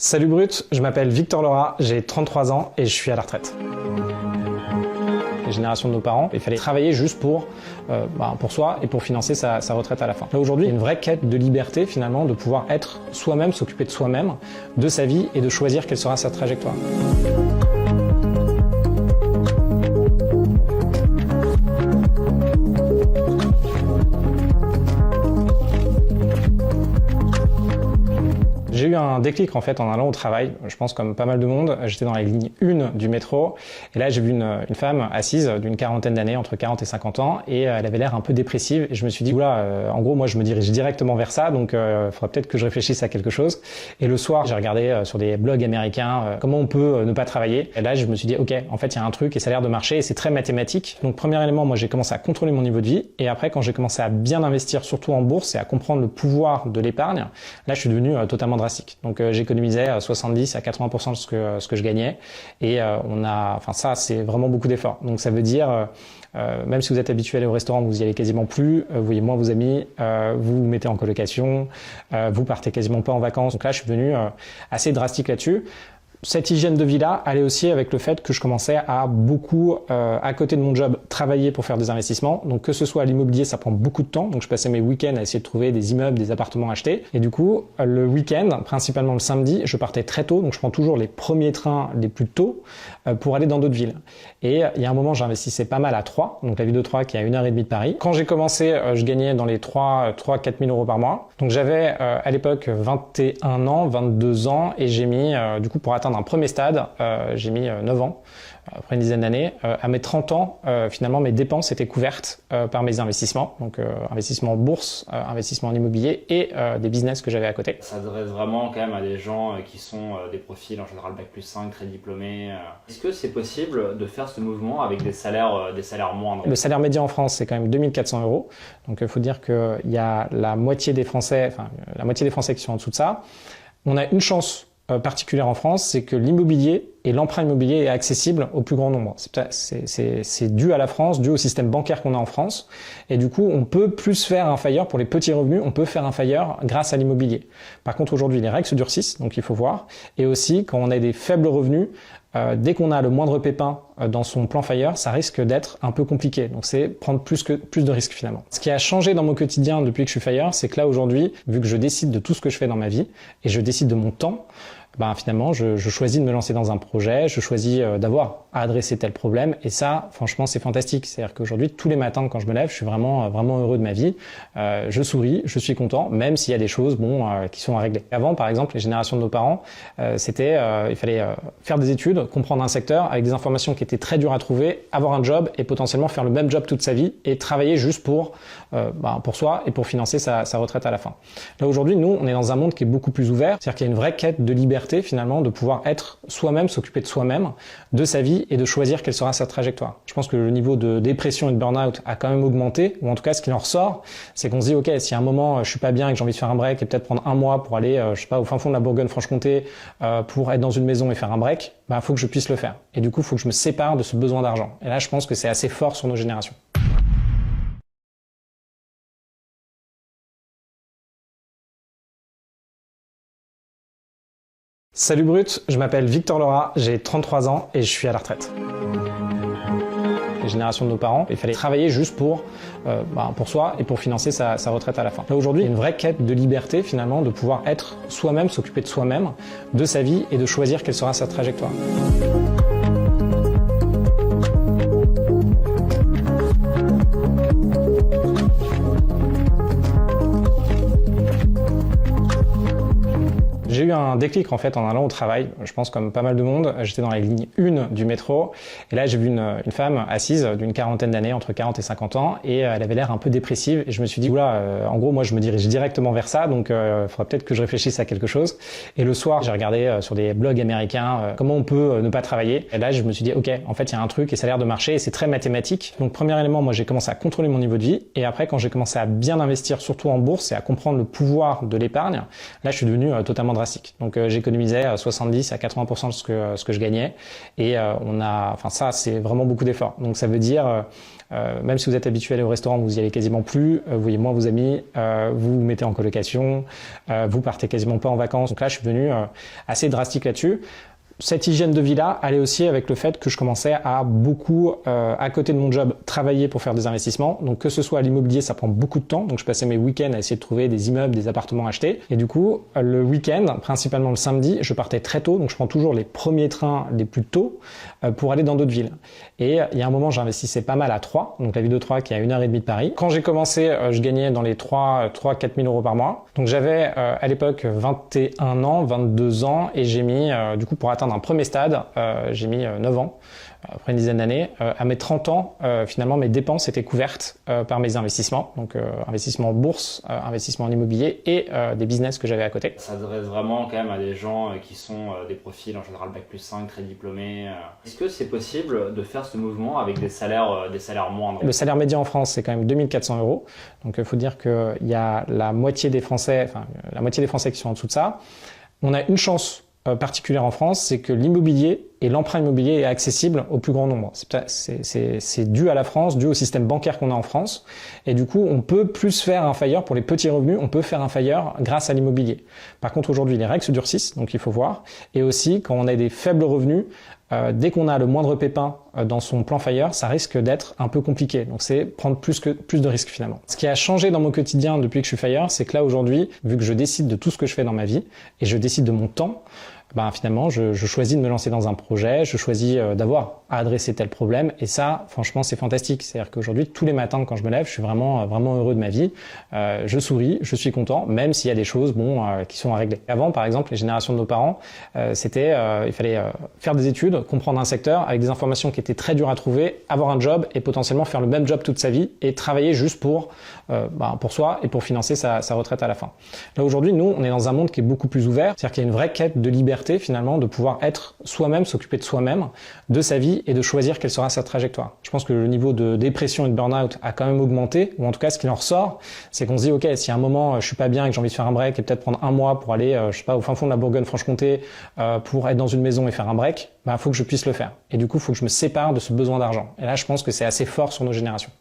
Salut Brut, je m'appelle Victor Laura, j'ai 33 ans et je suis à la retraite. Les générations de nos parents, il fallait travailler juste pour soi et pour financer sa retraite à la fin. Là aujourd'hui, il y a une vraie quête de liberté finalement, de pouvoir être soi-même, s'occuper de soi-même, de sa vie et de choisir quelle sera sa trajectoire. J'ai eu un déclic en fait en allant au travail, je pense comme pas mal de monde. J'étais dans la ligne 1 du métro et là j'ai vu une femme assise d'une quarantaine d'années, entre 40 et 50 ans, et elle avait l'air un peu dépressive et je me suis dit oula, en gros moi je me dirige directement vers ça, donc il faudra peut-être que je réfléchisse à quelque chose. Et le soir j'ai regardé sur des blogs américains comment on peut ne pas travailler, et là je me suis dit ok, en fait il y a un truc et ça a l'air de marcher et c'est très mathématique. Donc premier élément, moi j'ai commencé à contrôler mon niveau de vie, et après quand j'ai commencé à bien investir surtout en bourse et à comprendre le pouvoir de l'épargne, là je suis devenu totalement drastique. Donc j'économisais 70 à 80% de ce que je gagnais, et ça c'est vraiment beaucoup d'efforts. Donc ça veut dire même si vous êtes habitué à aller au restaurant, vous y allez quasiment plus, vous voyez moins vos amis, vous vous mettez en colocation, vous partez quasiment pas en vacances. Donc là je suis devenu assez drastique là-dessus. Cette hygiène de vie-là allait aussi avec le fait que je commençais à beaucoup, à côté de mon job, travailler pour faire des investissements. Donc que ce soit à l'immobilier, ça prend beaucoup de temps. Donc je passais mes week-ends à essayer de trouver des immeubles, des appartements achetés. Et du coup, le week-end, principalement le samedi, je partais très tôt. Donc je prends toujours les premiers trains les plus tôt pour aller dans d'autres villes. Et il y a un moment, j'investissais pas mal à Troyes, donc la ville de Troyes qui est à 1h30 de Paris. Quand j'ai commencé, je gagnais dans les 3 4 000 euros par mois. Donc j'avais à l'époque 21 ans, 22 ans, et j'ai mis, du coup pour atteindre un premier stade, j'ai mis 9 ans, après une dizaine d'années. À mes 30 ans, finalement, mes dépenses étaient couvertes par mes investissements, donc investissement en bourse, investissement en immobilier et des business que j'avais à côté. Ça s'adresse vraiment quand même à des gens qui sont des profils en général Bac+5, très diplômés. Est-ce que c'est possible de faire ce mouvement avec des salaires moindres? Le salaire médian en France, c'est quand même 2400 euros. Donc il faut dire qu'il y a la moitié des Français qui sont en dessous de ça. On a une chance particulière en France, c'est que l'immobilier et l'emprunt immobilier est accessible au plus grand nombre. C'est dû à la France, dû au système bancaire qu'on a en France. Et du coup, on peut plus faire un FIRE pour les petits revenus, on peut faire un FIRE grâce à l'immobilier. Par contre, aujourd'hui, les règles se durcissent, donc il faut voir. Et aussi, quand on a des faibles revenus, dès qu'on a le moindre pépin dans son plan FIRE, ça risque d'être un peu compliqué. Donc c'est prendre plus de risques finalement. Ce qui a changé dans mon quotidien depuis que je suis FIRE, c'est que là aujourd'hui, vu que je décide de tout ce que je fais dans ma vie et je décide de mon temps, finalement, je choisis de me lancer dans un projet, je choisis d'avoir à adresser tel problème, et ça, franchement, c'est fantastique. C'est-à-dire qu'aujourd'hui, tous les matins, quand je me lève, je suis vraiment heureux de ma vie. Je souris, je suis content, même s'il y a des choses, qui sont à régler. Avant, par exemple, les générations de nos parents, il fallait faire des études, comprendre un secteur avec des informations qui étaient très dures à trouver, avoir un job et potentiellement faire le même job toute sa vie et travailler juste pour soi et pour financer sa retraite à la fin. Là, aujourd'hui, nous, on est dans un monde qui est beaucoup plus ouvert. C'est-à-dire qu'il y a une vraie quête de liberté finalement, de pouvoir être soi-même, s'occuper de soi-même, de sa vie et de choisir quelle sera sa trajectoire. Je pense que le niveau de dépression et de burn-out a quand même augmenté, ou en tout cas ce qu'il en ressort, c'est qu'on se dit ok, si à un moment je suis pas bien et que j'ai envie de faire un break et peut-être prendre un mois pour aller, au fin fond de la Bourgogne-Franche-Comté pour être dans une maison et faire un break, faut que je puisse le faire. Et du coup, il faut que je me sépare de ce besoin d'argent. Et là, je pense que c'est assez fort sur nos générations. Salut Brut, je m'appelle Victor Laura, j'ai 33 ans et je suis à la retraite. Les générations de nos parents, il fallait travailler juste pour soi et pour financer sa retraite à la fin. Là aujourd'hui, il y a une vraie quête de liberté finalement, de pouvoir être soi-même, s'occuper de soi-même, de sa vie et de choisir quelle sera sa trajectoire. J'ai eu un déclic en fait en allant au travail, je pense comme pas mal de monde. J'étais dans la ligne 1 du métro et là j'ai vu une femme assise d'une quarantaine d'années, entre 40 et 50 ans, et elle avait l'air un peu dépressive et je me suis dit oula, en gros moi je me dirige directement vers ça, donc il faudra peut-être que je réfléchisse à quelque chose. Et le soir j'ai regardé sur des blogs américains comment on peut ne pas travailler, et là je me suis dit ok, en fait il y a un truc et ça a l'air de marcher et c'est très mathématique. Donc premier élément, moi j'ai commencé à contrôler mon niveau de vie, et après quand j'ai commencé à bien investir surtout en bourse et à comprendre le pouvoir de l'épargne, là je suis devenu totalement drastique. drastique. Donc j'économisais 70 à 80% de ce que je gagnais. Et ça c'est vraiment beaucoup d'efforts. Donc ça veut dire, même si vous êtes habitué à aller au restaurant, vous y allez quasiment plus, vous voyez moins vos amis, vous vous mettez en colocation, vous partez quasiment pas en vacances. Donc là je suis devenu assez drastique là-dessus. Cette hygiène de vie-là allait aussi avec le fait que je commençais à beaucoup, à côté de mon job, travailler pour faire des investissements. Donc que ce soit à l'immobilier, ça prend beaucoup de temps. Donc je passais mes week-ends à essayer de trouver des immeubles, des appartements achetés. Et du coup, le week-end, principalement le samedi, je partais très tôt. Donc je prends toujours les premiers trains les plus tôt pour aller dans d'autres villes. Et il y a un moment, j'investissais pas mal à Troyes, donc la ville de Troyes qui est à 1h30 de Paris. Quand j'ai commencé, je gagnais dans les 3 4 000 euros par mois. Donc j'avais à l'époque 21 ans, 22 ans et j'ai mis, du coup pour atteindre un premier stade, j'ai mis 9 ans, après une dizaine d'années. À mes 30 ans, finalement, mes dépenses étaient couvertes par mes investissements. Donc investissement en bourse, investissement en immobilier et des business que j'avais à côté. Ça s'adresse vraiment quand même à des gens qui sont des profils en général Bac+5, très diplômés. Est-ce que c'est possible de faire ce mouvement avec des salaires moindres? Le salaire médian en France, c'est quand même 2 400 euros. Donc il faut dire qu'il y a la moitié des Français qui sont en dessous de ça. On a une chance particulière en France, c'est que l'immobilier et l'emprunt immobilier est accessible au plus grand nombre. C'est dû à la France, dû au système bancaire qu'on a en France. Et du coup, on peut plus faire un FIRE pour les petits revenus, on peut faire un FIRE grâce à l'immobilier. Par contre, aujourd'hui, les règles se durcissent, donc il faut voir. Et aussi, quand on a des faibles revenus, dès qu'on a le moindre pépin dans son plan FIRE, ça risque d'être un peu compliqué. Donc c'est prendre plus de risques finalement. Ce qui a changé dans mon quotidien depuis que je suis FIRE, c'est que là aujourd'hui, vu que je décide de tout ce que je fais dans ma vie et je décide de mon temps, finalement, je choisis de me lancer dans un projet, je choisis d'avoir à adresser tel problème. Et ça, franchement, c'est fantastique. C'est-à-dire qu'aujourd'hui, tous les matins, quand je me lève, je suis vraiment heureux de ma vie. Je souris, je suis content, même s'il y a des choses, qui sont à régler. Avant, par exemple, les générations de nos parents, il fallait faire des études, comprendre un secteur avec des informations qui étaient très dures à trouver, avoir un job et potentiellement faire le même job toute sa vie et travailler juste pour soi et pour financer sa retraite à la fin. Là, aujourd'hui, nous, on est dans un monde qui est beaucoup plus ouvert. C'est-à-dire qu'il y a une vraie quête de liberté finalement, de pouvoir être soi-même, s'occuper de soi-même, de sa vie et de choisir quelle sera sa trajectoire. Je pense que le niveau de dépression et de burn-out a quand même augmenté, ou en tout cas ce qui en ressort, c'est qu'on se dit ok, si à un moment je suis pas bien et que j'ai envie de faire un break et peut-être prendre un mois pour aller, au fin fond de la Bourgogne-Franche-Comté pour être dans une maison et faire un break, faut que je puisse le faire. Et du coup, il faut que je me sépare de ce besoin d'argent. Et là, je pense que c'est assez fort sur nos générations.